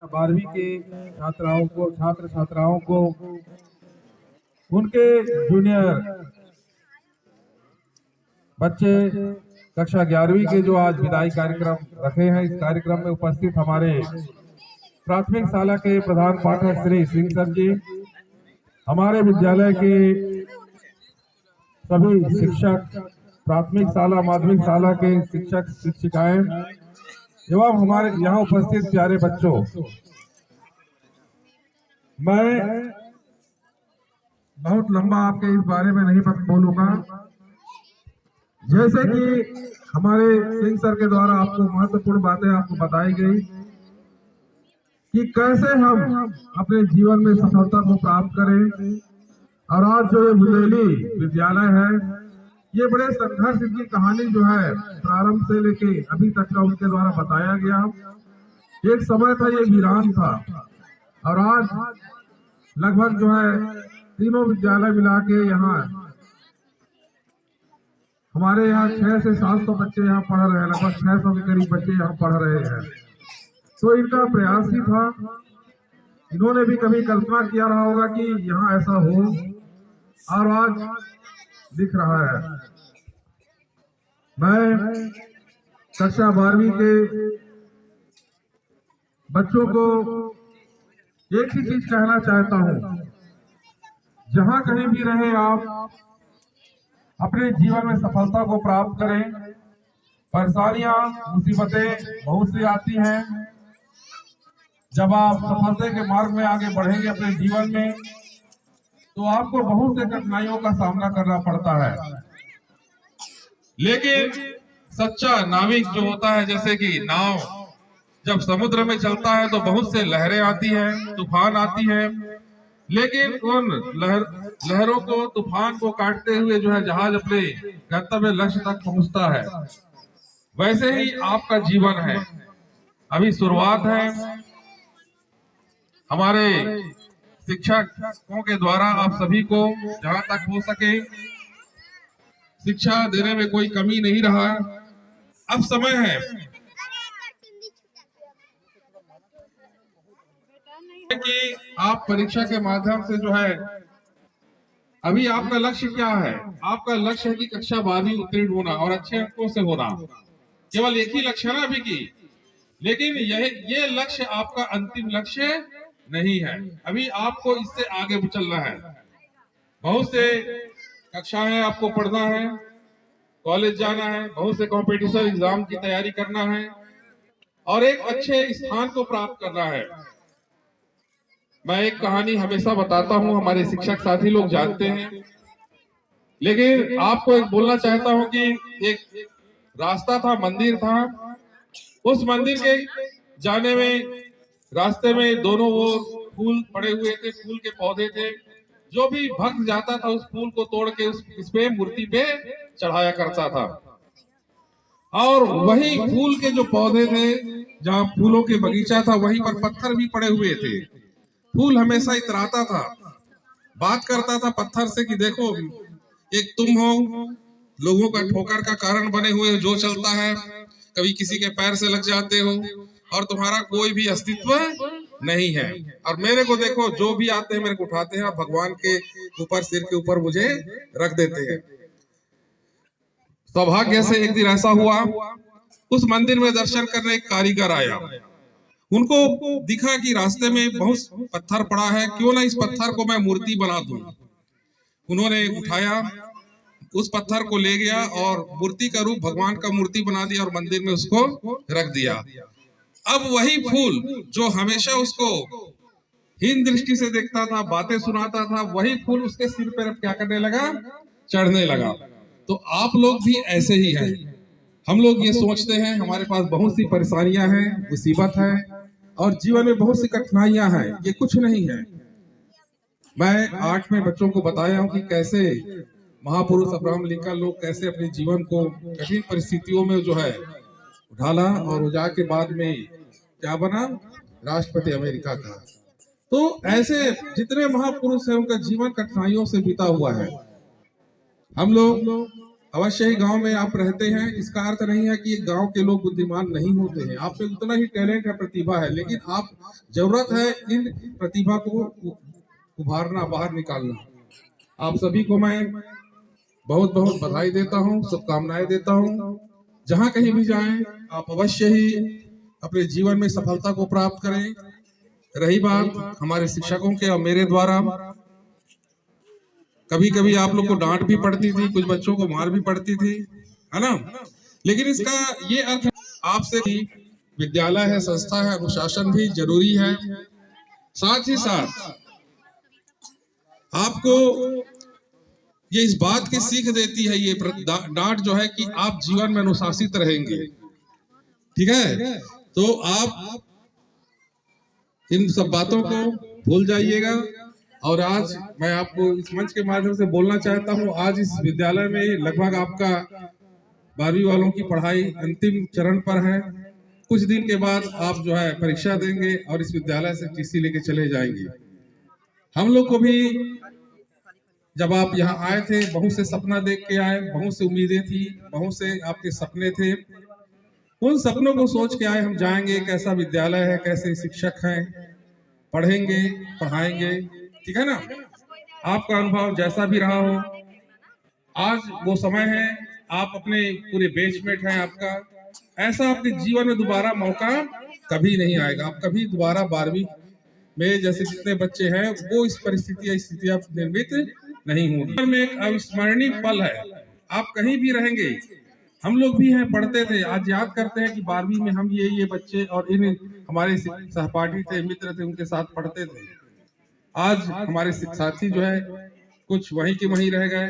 12वीं के छात्र छात्राओं को उनके जूनियर बच्चे कक्षा 11वीं के जो आज विदाई कार्यक्रम रखे हैं, इस कार्यक्रम में उपस्थित हमारे प्राथमिक शाला के प्रधान पाठक श्री सिंह सर जी, हमारे विद्यालय के सभी शिक्षक, प्राथमिक शाला माध्यमिक शाला के शिक्षक शिक्षिकाएं एवं हमारे यहाँ उपस्थित प्यारे बच्चों, मैं बहुत लंबा आपके इस बारे में नहीं बोलूंगा। जैसे कि हमारे सिंह सर के द्वारा आपको महत्वपूर्ण बातें आपको बताई गई कि कैसे हम अपने जीवन में सफलता को प्राप्त करें, और आज जो ये बुंदेली विद्यालय है, ये बड़े संघर्ष की कहानी जो है प्रारंभ से लेके अभी तक का उनके द्वारा बताया गया। एक समय था ये वीरान था, और आज लगभग जो है तीनों विद्यालय मिला के यहाँ हमारे यहाँ 600 से 700 बच्चे यहाँ पढ़ रहे हैं, लगभग 600 के करीब बच्चे यहाँ पढ़ रहे हैं। तो इनका प्रयास ही था, इन्होंने भी कभी कल्पना किया रहा होगा कि यहाँ ऐसा हो, और आज दिख रहा है। मैं कक्षा 12वीं के बच्चों को एक ही चीज कहना चाहता हूं, जहां कहीं भी रहे आप अपने जीवन में सफलता को प्राप्त करें। परेशानियां मुसीबतें बहुत सी आती हैं, जब आप सफलता के मार्ग में आगे बढ़ेंगे अपने जीवन में, तो आपको बहुत से कठिनाइयों का सामना करना पड़ता है। लेकिन सच्चा नाविक जो होता है, जैसे कि नाव जब समुद्र में चलता है तो बहुत से लहरें आती हैं, तूफान आती है, लेकिन उन लहरों को, तूफान को काटते हुए जो है जहाज अपने गंतव्य लक्ष्य तक पहुंचता है। वैसे ही आपका जीवन है, अभी शुरुआत है। हमारे शिक्षकों के द्वारा आप सभी को जहां तक हो सके शिक्षा देने में कोई कमी नहीं रहा। अब समय है कि आप परीक्षा के माध्यम से जो है, अभी आपका लक्ष्य क्या है? आपका लक्ष्य है कि कक्षा 12वीं उत्तीर्ण होना और अच्छे अंकों से होना, केवल एक ही लक्ष्य है ना अभी की। लेकिन ये लक्ष्य आपका अंतिम लक्ष्य नहीं है, अभी आपको इससे आगे चलना है। बहुत से कक्षाएं आपको पढ़ना है, कॉलेज जाना है, बहुत से कॉम्पिटिशन एग्जाम की तैयारी करना है, और एक अच्छे स्थान को प्राप्त करना है। मैं एक कहानी हमेशा बताता हूं, हमारे शिक्षक साथी लोग जानते हैं, लेकिन आपको एक बोलना चाहता हूं कि एक रास्ता था, मंदिर था। उस मंदिर के जाने में रास्ते में दोनों ओर फूल पड़े हुए थे, फूल के पौधे थे। जो भी भक्त जाता था उस फूल को तोड़ के उस पे मूर्ति पे चढ़ाया करता था। और वही फूल के जो पौधे थे, जहाँ फूलों के बगीचा था, वहीं पर पत्थर भी पड़े हुए थे। फूल हमेशा इतराता था, बात करता था पत्थर से कि देखो, एक तुम हो, लोगों का ठोकर का कारण बने हुए, जो चलता है कभी किसी के पैर से लग जाते हो, और तुम्हारा कोई भी अस्तित्व नहीं है। और मेरे को देखो, जो भी आते हैं मेरे को उठाते हैं, भगवान के ऊपर, सिर के ऊपर मुझे रख देते हैं। सौभाग्य से एक दिन ऐसा हुआ, उस मंदिर में दर्शन करने एक कारीगर आया। उनको दिखा कि रास्ते में बहुत पत्थर पड़ा है, क्यों ना इस पत्थर को मैं मूर्ति बना दूं। उन्होंने उठाया, उस पत्थर को ले गया और मूर्ति का रूप, भगवान का मूर्ति बना दिया और मंदिर में उसको रख दिया। अब वही फूल जो हमेशा उसको हीन दृष्टि से देखता था, बातें सुनाता था, वही फूल उसके सिर पर अब क्या करने लगा, चढ़ने लगा। तो आप लोग भी ऐसे ही हैं। हम लोग ये सोचते हैं हमारे पास बहुत सी परेशानियां हैं, मुसीबत है, और जीवन में बहुत सी कठिनाइयां हैं, ये कुछ नहीं है। मैं 8 में बच्चों को बताया हूं कि कैसे महापुरुष अब्राहम लिंकन लोग कैसे अपने जीवन को कठिन परिस्थितियों में जो है ढाला, और उजा के बाद में क्या बना, राष्ट्रपति अमेरिका का। तो ऐसे जितने महापुरुष हैं उनका जीवन कठिनाइयों से बीता हुआ है। हम लोग अवश्य ही गांव में आप रहते हैं, इसका अर्थ नहीं है कि गांव के लोग बुद्धिमान नहीं होते हैं। आप में उतना ही टैलेंट है, प्रतिभा है, लेकिन आप जरूरत है इन प्रतिभा को उभारना, बाहर निकालना। आप सभी को मैं बहुत बहुत बधाई देता हूं, शुभकामनाएं देता हूं। जहां कहीं भी जाएं आप अवश्य ही अपने जीवन में सफलता को प्राप्त करें। रही बात हमारे शिक्षकों के और मेरे द्वारा, कभी कभी आप लोग को डांट भी पड़ती थी, कुछ बच्चों को मार भी पड़ती थी, है ना, लेकिन इसका ये अर्थ आपसे विद्यालय है, संस्था है, अनुशासन भी जरूरी है। साथ ही साथ आपको ये इस बात की सीख देती है ये डांट जो है कि आप जीवन में अनुशासित रहेंगे, ठीक है। तो आप इन सब बातों को भूल जाइएगा। और आज मैं आपको इस मंच के माध्यम से बोलना चाहता हूं, आज इस विद्यालय में लगभग आपका 12वीं वालों की पढ़ाई अंतिम चरण पर है। कुछ दिन के बाद आप जो है परीक्षा देंगे और इस विद्यालय से टीसी लेके चले जाएंगे। हम लोग को भी जब आप यहाँ आए थे, बहुत से सपना देख के आए, बहुत से उम्मीदें थी, बहुत से आपके सपने थे। उन सपनों को सोच के आए हम जाएंगे, कैसा विद्यालय है, कैसे शिक्षक हैं, पढ़ेंगे, पढ़ाएंगे, ठीक है ना। आपका अनुभव जैसा भी रहा हो, आज वो समय है, आप अपने पूरे बैचमेट हैं आपका, ऐसा आपके जीवन में दोबारा मौका कभी नहीं आएगा। आप कभी दोबारा 12वीं में जैसे जितने बच्चे हैं वो इस परिस्थिति या स्थितियां निर्मित नहीं होगी। में एक अविस्मरणीय पल है, आप कहीं भी रहेंगे। हम लोग भी हैं, पढ़ते थे, आज याद करते हैं कि 12वीं में हम ये बच्चे और इन हमारे सहपाठी थे, मित्र थे, उनके साथ पढ़ते थे। आज हमारे साथी जो है कुछ वहीं के वहीं रह गए,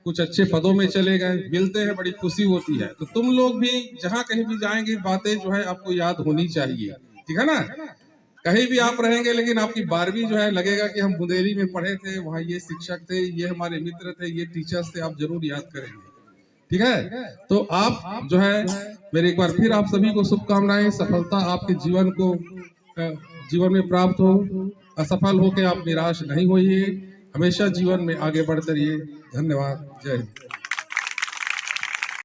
कुछ अच्छे पदों में चले गए, मिलते हैं, बड़ी खुशी होती है। तो तुम लोग भी जहां कहीं भी जाएंगे बातें जो है आपको याद होनी चाहिए, ठीक है ना। कहीं भी आप रहेंगे लेकिन आपकी 12वीं जो है लगेगा कि हम बुंदेली में पढ़े थे, वहाँ ये शिक्षक थे, ये हमारे मित्र थे, ये टीचर्स थे, आप जरूर याद करेंगे, ठीक है। तो आप जो है मेरे एक बार फिर आप सभी को शुभकामनाएं, सफलता आपके जीवन में प्राप्त हो। असफल होकर आप निराश नहीं होइए, हमेशा जीवन में आगे बढ़ते रहिए। धन्यवाद, जय हिंद।